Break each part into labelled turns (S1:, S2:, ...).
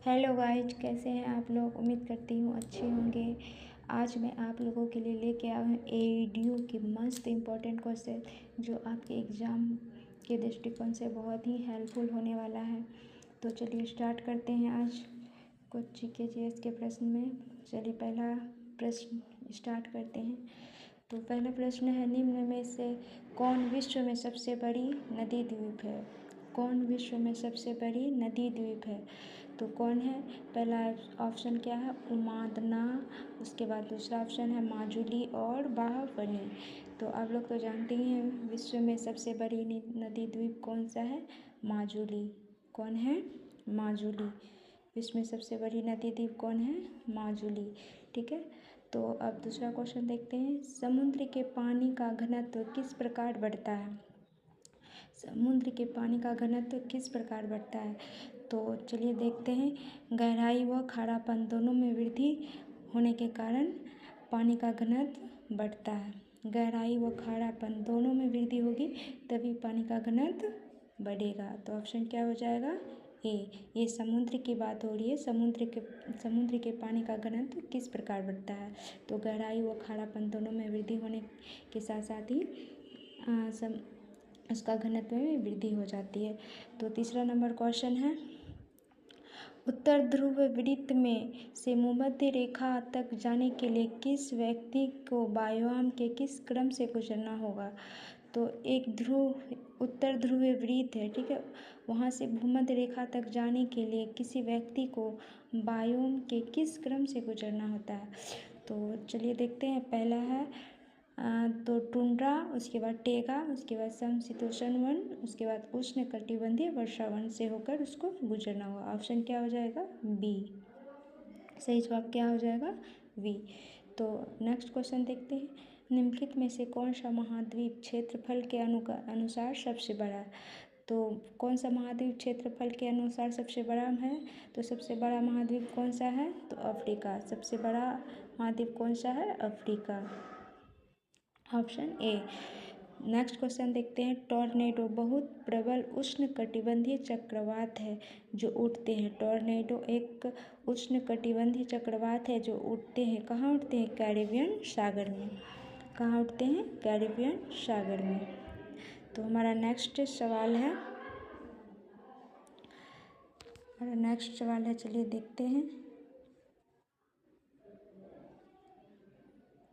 S1: Hello guys, कैसे हैं आप लोग। उम्मीद करती हूँ अच्छे होंगे। आज मैं आप लोगों के लिए लेके आया हूँ एडीयू के मस्त इम्पोर्टेंट क्वेश्चन जो आपके एग्ज़ाम के दृष्टिकोण से बहुत ही हेल्पफुल होने वाला है। तो चलिए स्टार्ट करते हैं आज कुछ GK के प्रश्न में। चलिए पहला प्रश्न स्टार्ट करते हैं। तो पहला प्रश्न है, निम्न में से कौन विश्व में सबसे बड़ी नदी द्वीप है। कौन विश्व में सबसे बड़ी नदी द्वीप है। तो कौन है। पहला ऑप्शन क्या है, उमादना। उसके बाद दूसरा ऑप्शन है माजुली और बाहुबली। तो आप लोग तो जानते ही हैं विश्व में सबसे बड़ी नदी द्वीप कौन सा है, माजुली। कौन है, माजुली। विश्व में सबसे बड़ी नदी द्वीप कौन है, माजुली। ठीक है। तो अब दूसरा क्वेश्चन देखते हैं, समुद्र के पानी का घनत्व किस प्रकार बढ़ता है। समुद्र के पानी का घनत्व किस प्रकार बढ़ता है। तो चलिए देखते हैं, गहराई व खारापन दोनों में वृद्धि होने के कारण पानी का घनत्व बढ़ता है। गहराई व खारापन दोनों में वृद्धि होगी तभी पानी का घनत्व बढ़ेगा। तो ऑप्शन क्या हो जाएगा, ए। ये समुद्र की बात हो रही है, समुद्र के पानी का घनत्व किस प्रकार बढ़ता है। तो गहराई व खारापन दोनों में वृद्धि होने के साथ साथ ही उसका घनत्व में वृद्धि हो जाती है। तो तीसरा नंबर क्वेश्चन है, उत्तर ध्रुव वृत्त में से भूमध्य रेखा तक जाने के लिए किस व्यक्ति को व्यायाम के किस क्रम से गुजरना होगा। तो एक उत्तर ध्रुवीय वृत्त है, ठीक है, वहाँ से भूमध्य रेखा तक जाने के लिए किसी व्यक्ति को व्यायाम के किस क्रम से गुजरना होता है। तो चलिए देखते हैं, पहला है तो टुंड्रा, उसके बाद टेगा, उसके बाद समशीतोष्ण वन, उसके बाद उष्ण कटिबंधीय वर्षा वन से होकर उसको गुजरना होगा। ऑप्शन क्या हो जाएगा, बी। सही जवाब क्या हो जाएगा, बी। तो नेक्स्ट क्वेश्चन देखते हैं, निम्नलिखित में से कौन सा महाद्वीप क्षेत्रफल के अनुसार सबसे बड़ा है। तो कौन सा महाद्वीप क्षेत्रफल के अनुसार सबसे बड़ा है। तो सबसे बड़ा महाद्वीप कौन सा है, तो अफ्रीका। सबसे बड़ा महाद्वीप कौन सा है, Africa. Option A. Next question देखते हैं, टॉर्नेडो बहुत प्रबल उष्ण कटिबंधीय चक्रवात है जो उठते हैं। टॉर्नेडो एक उष्ण कटिबंधीय चक्रवात है जो उठते हैं, कहाँ उठते हैं, कैरिबियन सागर में। कहाँ उठते हैं, कैरिबियन सागर में। तो हमारा नेक्स्ट सवाल है, चलिए देखते हैं।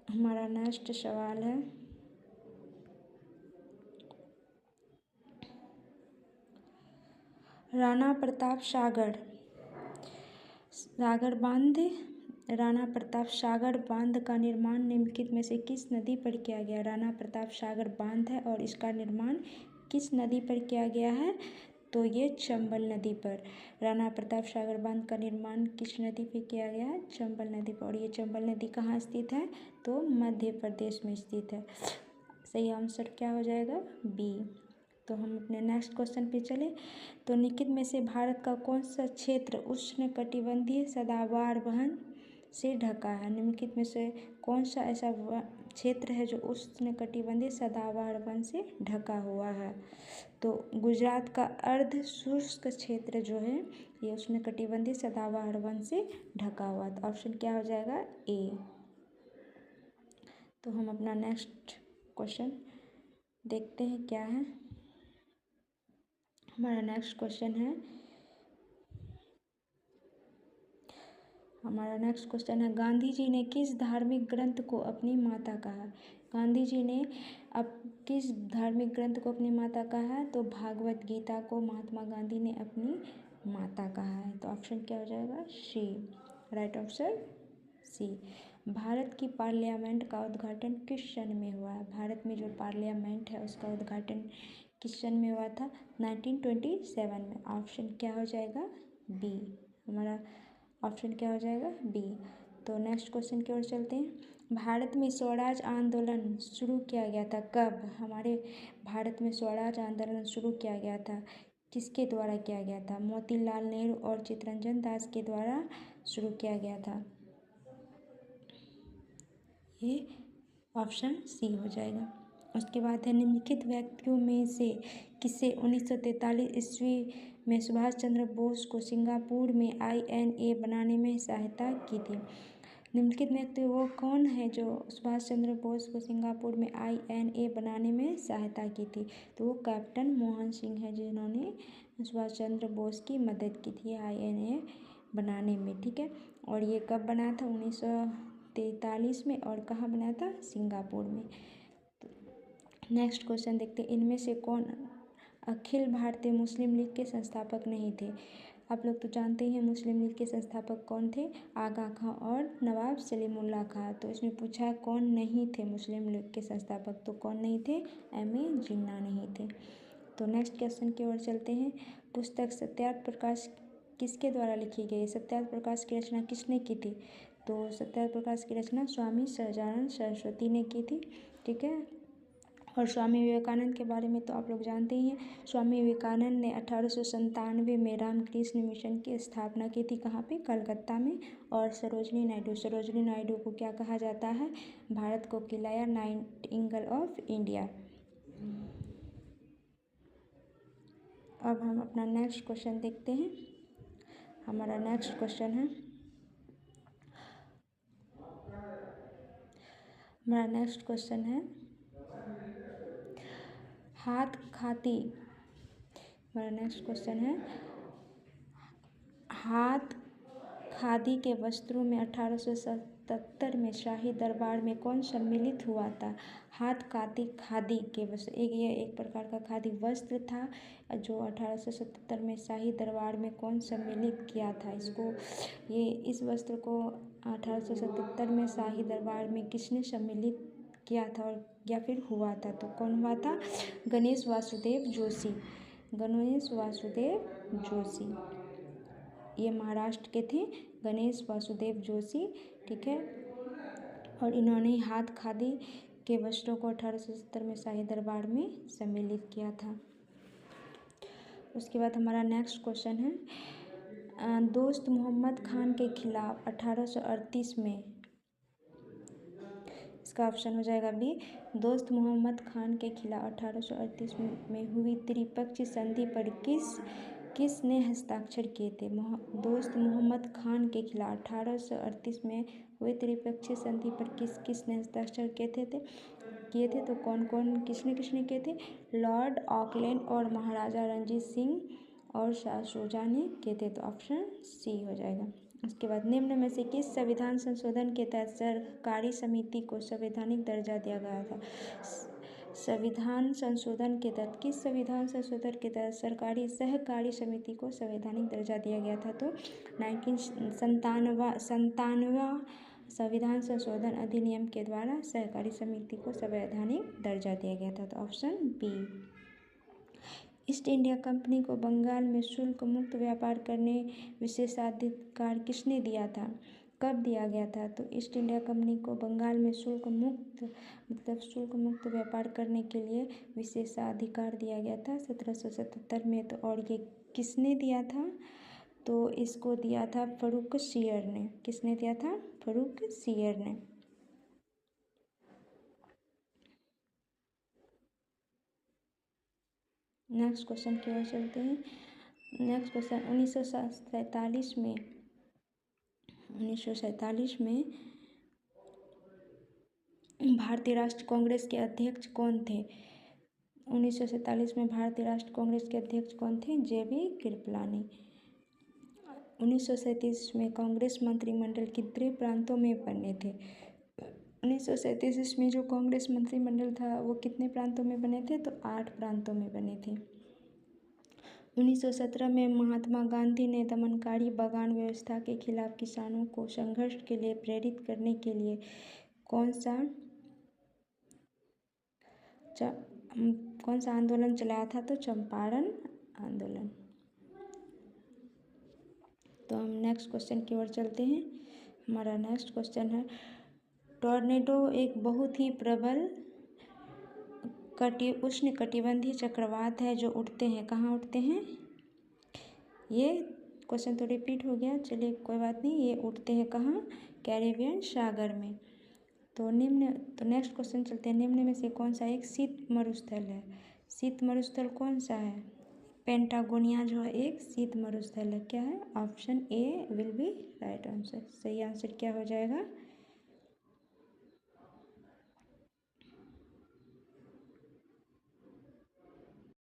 S1: हमारा नेक्स्ट सवाल है, राणा प्रताप सागर बांध का निर्माण निम्नलिखित में से किस नदी पर किया गया। राणा प्रताप सागर बांध है और इसका निर्माण किस नदी पर किया गया है। तो ये चंबल नदी पर। राणा प्रताप सागर बांध का निर्माण किस नदी पर किया गया है, चंबल नदी पर। और ये चंबल नदी कहाँ स्थित है, तो मध्य प्रदेश में स्थित है। सही आंसर क्या हो जाएगा, बी। तो हम अपने नेक्स्ट क्वेश्चन पे चले। तो निम्नलिखित में से भारत का कौन सा क्षेत्र उष्ण कटिबंधीय सदाबहार वन से ढका है। निम्नलिखित में से कौन सा ऐसा क्षेत्र है जो उष्ण कटिबंधीय सदाबहार वन से ढका हुआ है। तो गुजरात का अर्ध शुष्क क्षेत्र जो है ये उष्ण कटिबंधीय सदाबहार वन से ढका हुआ है। तो ऑप्शन क्या हो जाएगा, ए। तो हम अपना नेक्स्ट क्वेश्चन देखते हैं क्या है। हमारा नेक्स्ट क्वेश्चन है, गांधी जी ने किस धार्मिक ग्रंथ को अपनी माता कहा। गांधी जी ने अब किस धार्मिक ग्रंथ को अपनी माता कहा है। तो भागवत गीता को महात्मा गांधी ने अपनी माता कहा है। तो ऑप्शन क्या हो जाएगा, C. Right answer C. Bharat की पार्लियामेंट का उद्घाटन किस सन में हुआ है। भारत में जो पार्लियामेंट है उसका उद्घाटन किस सन में हुआ था, 1927 में। ऑप्शन क्या हो जाएगा, बी। हमारा ऑप्शन क्या हो जाएगा, बी। तो नेक्स्ट क्वेश्चन की ओर चलते हैं, भारत में स्वराज आंदोलन शुरू किया गया था कब। हमारे भारत में स्वराज आंदोलन शुरू किया गया था, किसके द्वारा किया गया था। मोतीलाल नेहरू और चित्तरंजन दास के द्वारा शुरू किया गया था। ये ऑप्शन सी हो जाएगा। उसके बाद है निम्नलिखित व्यक्तियों में से किसे 1943 ईस्वी में सुभाष चंद्र बोस को सिंगापुर में INA बनाने में सहायता की थी। निम्नलिखित व्यक्ति वो कौन है जो सुभाष चंद्र बोस को सिंगापुर में INA बनाने में सहायता की थी? तो वो कैप्टन मोहन सिंह है जिन्होंने सुभाष चंद्र बोस की मदद की थी INA बनाने में, ठीक है। और ये कब बना था? 1943 में। और कहाँ बना था? सिंगापुर में। नेक्स्ट क्वेश्चन देखते हैं, इनमें से कौन अखिल भारतीय मुस्लिम लीग के संस्थापक नहीं थे? आप लोग तो जानते ही हैं मुस्लिम लीग के संस्थापक कौन थे, आगा खां और नवाब सलीमुल्लाह खां। तो इसमें पूछा है कौन नहीं थे मुस्लिम लीग के संस्थापक, तो कौन नहीं थे? M.A. जिन्ना नहीं थे। तो नेक्स्ट क्वेश्चन की ओर चलते हैं। पुस्तक सत्यार्थ प्रकाश किसके द्वारा लिखी गई? सत्यार्थ प्रकाश की रचना किसने की थी? तो सत्यार्थ प्रकाश की रचना स्वामी सहजानंद सरस्वती ने की थी, ठीक है। और स्वामी विवेकानंद के बारे में तो आप लोग जानते ही हैं। स्वामी विवेकानंद ने 1897 में रामकृष्ण मिशन की स्थापना की थी। कहाँ पे? कलकत्ता में। और सरोजनी नायडू को क्या कहा जाता है? भारत को खिलाया नाइटिंगेल ऑफ इंडिया। अब हम अपना नेक्स्ट क्वेश्चन देखते हैं। हमारा नेक्स्ट क्वेश्चन है हाथ खादी के वस्त्रों में 1877 में शाही दरबार में कौन सम्मिलित हुआ था? हाथ खादी के वस्त्र, ये एक प्रकार का खादी वस्त्र था जो 1877 में शाही दरबार में कौन सम्मिलित किया था इसको? इस वस्त्र को 1877 में शाही दरबार में किसने सम्मिलित किया था और या फिर हुआ था? तो कौन हुआ था? गणेश वासुदेव जोशी। ये महाराष्ट्र के थे, गणेश वासुदेव जोशी, ठीक है। और इन्होंने हाथ खादी के वस्त्रों को 1870 में शाही दरबार में सम्मिलित किया था। उसके बाद हमारा नेक्स्ट क्वेश्चन है दोस्त मोहम्मद खान के खिलाफ 1838 में, इसका ऑप्शन हो जाएगा बी। दोस्त मोहम्मद खान के खिलाफ 1838 में हुई त्रिपक्षीय संधि पर किसने हस्ताक्षर किए थे? दोस्त मोहम्मद खान के खिलाफ 1838 में हुए त्रिपक्षीय संधि पर किसने हस्ताक्षर किए थे? तो किसने किए थे? लॉर्ड ऑकलैंड और महाराजा रणजीत सिंह और शाह शुजा ने किए थे। तो ऑप्शन सी हो जाएगा। उसके बाद निम्न में से किस संविधान संशोधन के तहत सहकारी समिति को संवैधानिक दर्जा दिया गया था? संविधान संशोधन के तहत किस संविधान संशोधन के तहत सहकारी समिति को संवैधानिक दर्जा दिया गया था? तो 1997वां संविधान संशोधन अधिनियम के द्वारा सहकारी समिति को संवैधानिक दर्जा दिया गया था। तो option B. East India Company को बंगाल में शुल्क मुक्त व्यापार करने विशेषाधिकार किसने दिया था? कब दिया गया था? तो ईस्ट इंडिया कंपनी को बंगाल में शुल्क मुक्त व्यापार करने के लिए विशेषाधिकार दिया गया था 1777 में। तो और ये किसने दिया था? तो इसको दिया था फर्रुख सियर ने। किसने दिया था? फर्रुख सियर ने। नेक्स्ट क्वेश्चन की ओर चलते हैं। नेक्स्ट क्वेश्चन 1947 में भारतीय राष्ट्रीय कांग्रेस के अध्यक्ष कौन थे? 1947 में भारतीय राष्ट्रीय कांग्रेस के अध्यक्ष कौन थे? JB कृपलानी। 1937 में कांग्रेस मंत्रिमंडल कितने प्रांतों में बने थे? 1937 में जो कांग्रेस मंत्रिमंडल था वो कितने प्रांतों में बने थे? तो 8 प्रांतों में बने थे। 1917 में महात्मा गांधी ने दमनकारी बागान व्यवस्था के खिलाफ किसानों को संघर्ष के लिए प्रेरित करने के लिए कौन सा आंदोलन चलाया था? तो चंपारण आंदोलन। तो हम नेक्स्ट क्वेश्चन की ओर चलते हैं। हमारा नेक्स्ट क्वेश्चन है टॉर्नेडो एक बहुत ही प्रबल उष्णकटिबंधीय चक्रवात है जो उठते हैं, कहाँ उठते हैं? ये क्वेश्चन तो रिपीट हो गया, चलिए कोई बात नहीं। ये उठते हैं कहाँ? कैरेबियन सागर में। तो नेक्स्ट क्वेश्चन चलते हैं। निम्न में से कौन सा एक शीत मरुस्थल है? शीत मरुस्थल कौन सा है? पेंटागोनिया जो है एक शीत मरुस्थल है। क्या है? Option A will be right answer. सही आंसर क्या हो जाएगा?